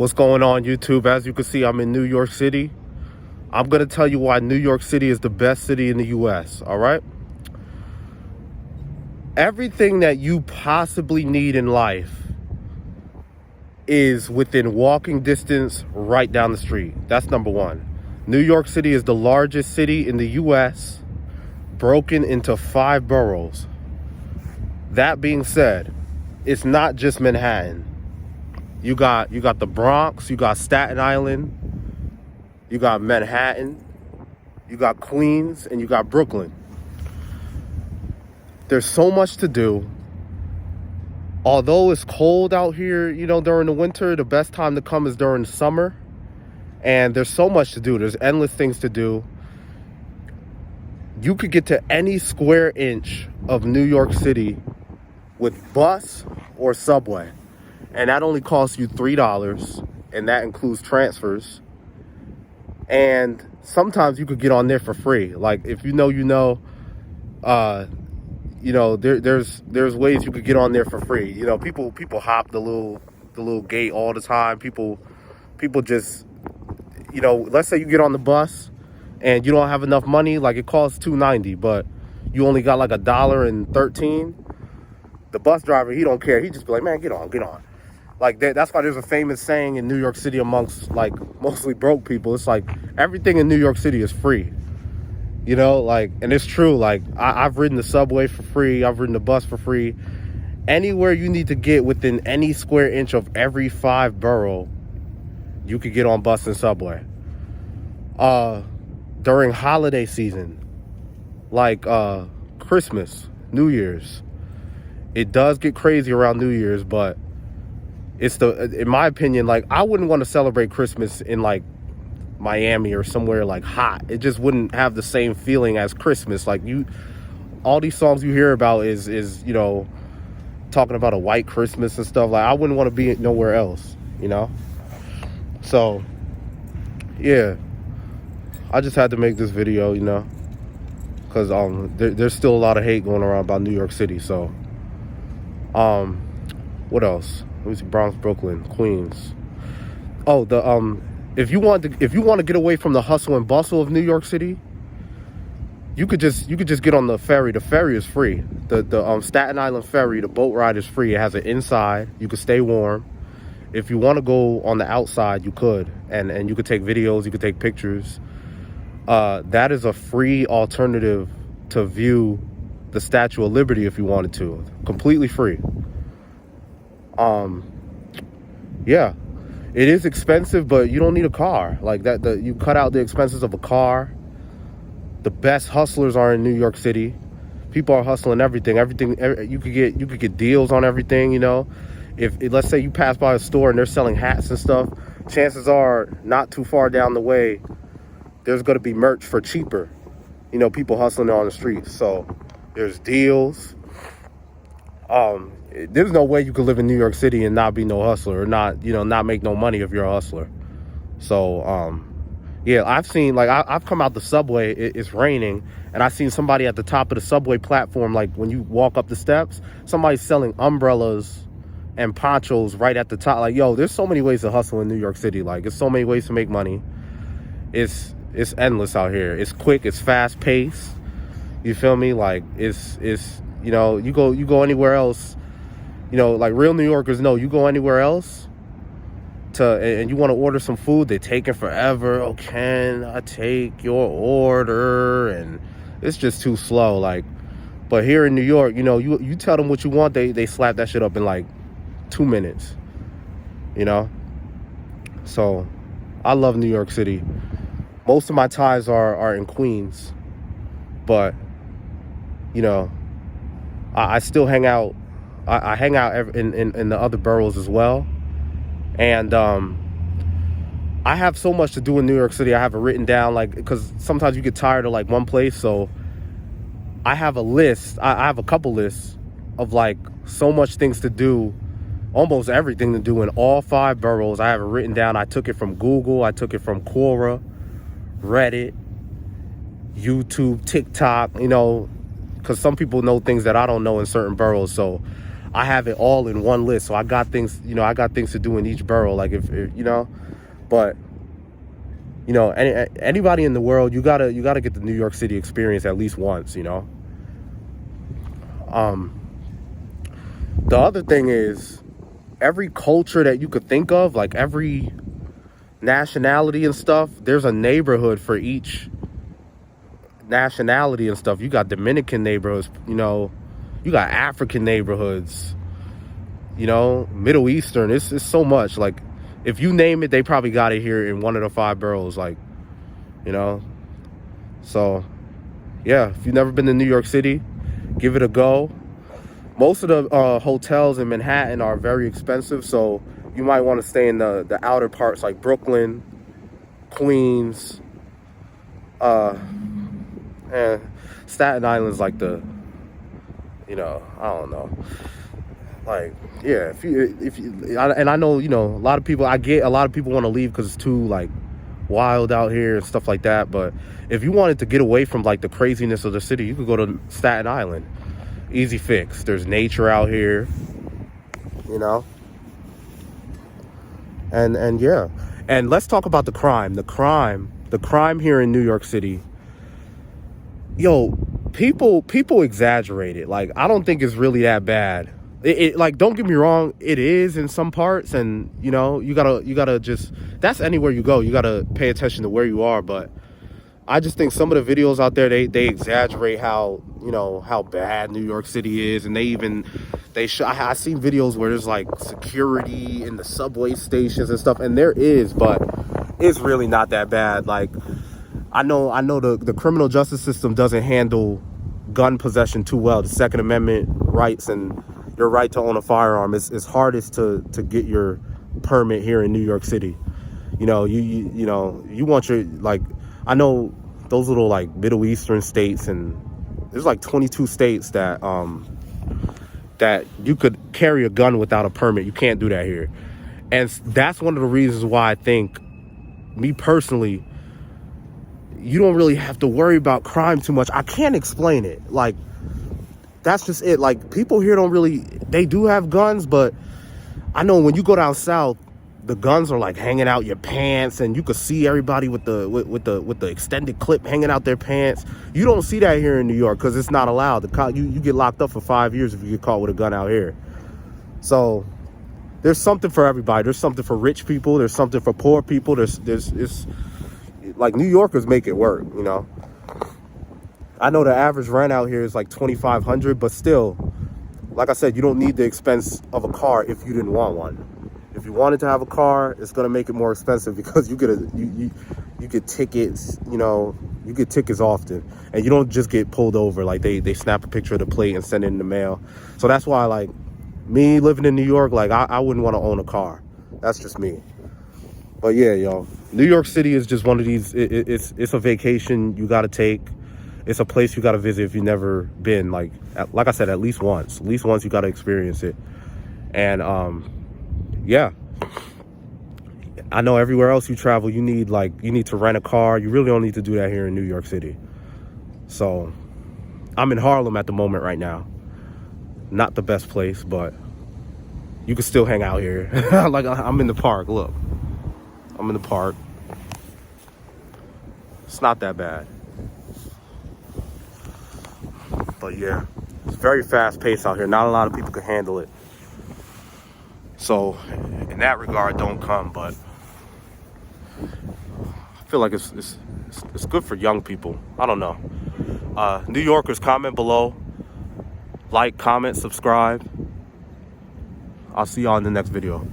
What's going on, YouTube? As you can see, I'm in New York City. I'm going to tell you why New York City is the best city in the U.S., all right? Everything that you possibly need in life is within walking distance right down the street. That's number one. New York City is the largest city in the U.S., broken into 5 boroughs. That being said, it's not just Manhattan. You got the Bronx, you got Staten Island, you got Manhattan, you got Queens, and you got Brooklyn. There's so much to do. Although it's cold out here, during the winter, the best time to come is during summer. And there's so much to do. There's endless things to do. You could get to any square inch of New York City with bus or subway. And that only costs you $3, and that includes transfers. And sometimes you could get on there for free. Like if there's ways you could get on there for free. People hop the little gate all the time. People just, let's say you get on the bus and you don't have enough money, like it costs $2.90, but you only got like $1.13. The bus driver, he don't care. He just be like, man, get on. Like that's why there's a famous saying in New York City amongst like mostly broke people. It's like everything in New York City is free, and it's true. Like I've ridden the subway for free. I've ridden the bus for free. Anywhere you need to get within any square inch of every 5 borough, you could get on bus and subway. During holiday season, like Christmas, New Year's, it does get crazy around New Year's, but in my opinion, like I wouldn't want to celebrate Christmas in like Miami or somewhere like hot. It just wouldn't have the same feeling as Christmas. Like all these songs you hear about is talking about a white Christmas and stuff. Like I wouldn't want to be nowhere else, So yeah, I just had to make this video, because there's still a lot of hate going around about New York City. So what else? Let me see. Bronx, Brooklyn, Queens. Oh, if you want to get away from the hustle and bustle of New York City, you could just get on the ferry. The ferry is free. The Staten Island ferry, the boat ride is free. It has an inside. You could stay warm. If you want to go on the outside, you could, and you could take videos. You could take pictures. That is a free alternative to view the Statue of Liberty if you wanted to. Completely free. Yeah, it is expensive, but you don't need a car like that. You cut out the expenses of a car. The best hustlers are in New York City. People are hustling everything. You could get deals on everything. If let's say you pass by a store and they're selling hats and stuff, chances are not too far down the way, there's going to be merch for cheaper. People hustling on the streets. So there's deals. There's no way you could live in New York City and not be no hustler or not make no money if you're a hustler. So, yeah, I've seen, like, I've come out the subway, it's raining, and I've seen somebody at the top of the subway platform, like, when you walk up the steps, somebody's selling umbrellas and ponchos right at the top. Like, yo, there's so many ways to hustle in New York City. Like, there's so many ways to make money. It's endless out here. It's quick, it's fast-paced. You feel me? Like, it's you go anywhere else, like real New Yorkers know, you go anywhere else and you want to order some food, they take it forever. Oh, can I take your order? And it's just too slow. Like, but here in New York, you tell them what you want, they slap that shit up in like 2 minutes, So I love New York City. Most of my ties are in Queens, but I still hang out. I hang out in the other boroughs as well. And I have so much to do in New York City. I have it written down, like, because sometimes you get tired of like one place. So I have a list. I have a couple lists of like so much things to do, almost everything to do in all 5 boroughs. I have it written down. I took it from Google. I took it from Quora, Reddit, YouTube, TikTok, because some people know things that I don't know in certain boroughs. So I have it all in one list. So I got things, I got things to do in each borough. Like if but anybody in the world, you gotta get the New York City experience at least once. The other thing is, every culture that you could think of, like every nationality and stuff, there's a neighborhood for each nationality and stuff. You got Dominican neighborhoods, you got African neighborhoods, Middle Eastern. It's so much. Like, if you name it, they probably got it here in one of the 5 boroughs. Like, so yeah, if you've never been to New York City, give it a go. Most of the hotels in Manhattan are very expensive, so you might want to stay in the outer parts, like Brooklyn, Queens, and Staten Island's like the, I don't know. Like, yeah, if you, and I know, a lot of people, I get a lot of people want to leave because it's too, like, wild out here and stuff like that. But if you wanted to get away from, like, the craziness of the city, you could go to Staten Island. Easy fix. There's nature out here, and yeah. And let's talk about the crime. The crime here in New York City. Yo, people exaggerate it. Like, I don't think it's really that bad. It like, don't get me wrong, it is in some parts, and you gotta just, that's anywhere you go, you gotta pay attention to where you are. But I just think some of the videos out there, they exaggerate how how bad New York City is, and I seen videos where there's like security in the subway stations and stuff, and there is, but it's really not that bad. Like, I know the criminal justice system doesn't handle gun possession too well. The Second Amendment rights and your right to own a firearm is hardest to get your permit here in New York City. You want your, like, I know those little, like, Middle Eastern states, and there's like 22 states that you could carry a gun without a permit. You can't do that here. And that's one of the reasons why I think, me personally, you don't really have to worry about crime too much. I can't explain it. Like, that's just it. Like, people here they do have guns, but I know when you go down south, the guns are like hanging out your pants, and you could see everybody with the extended clip hanging out their pants. You don't see that here in New York because it's not allowed. You get locked up for 5 years if you get caught with a gun out here. So there's something for everybody. There's something for rich people. There's something for poor people. It's like, New Yorkers make it work. I know the average rent out here is like $2,500, but still, like I said, you don't need the expense of a car if you didn't want one. If you wanted to have a car, it's gonna make it more expensive because you get tickets. You get tickets often, and you don't just get pulled over. Like, they snap a picture of the plate and send it in the mail. So that's why, like, me living in New York, like, I wouldn't want to own a car. That's just me. But yeah, yo, New York City is just one of these. It's a vacation you got to take. It's a place you got to visit if you've never been. Like I said, at least once. At least once you got to experience it. And yeah, I know everywhere else you travel, you need to rent a car. You really don't need to do that here in New York City. So I'm in Harlem at the moment right now. Not the best place, but you can still hang out here. Like, I'm in the park. Look, I'm in the park. It's not that bad. But yeah, it's very fast paced out here. Not a lot of people can handle it. So in that regard, don't come. But I feel like it's good for young people. I don't know. New Yorkers, comment below. Like, comment, subscribe. I'll see y'all in the next video.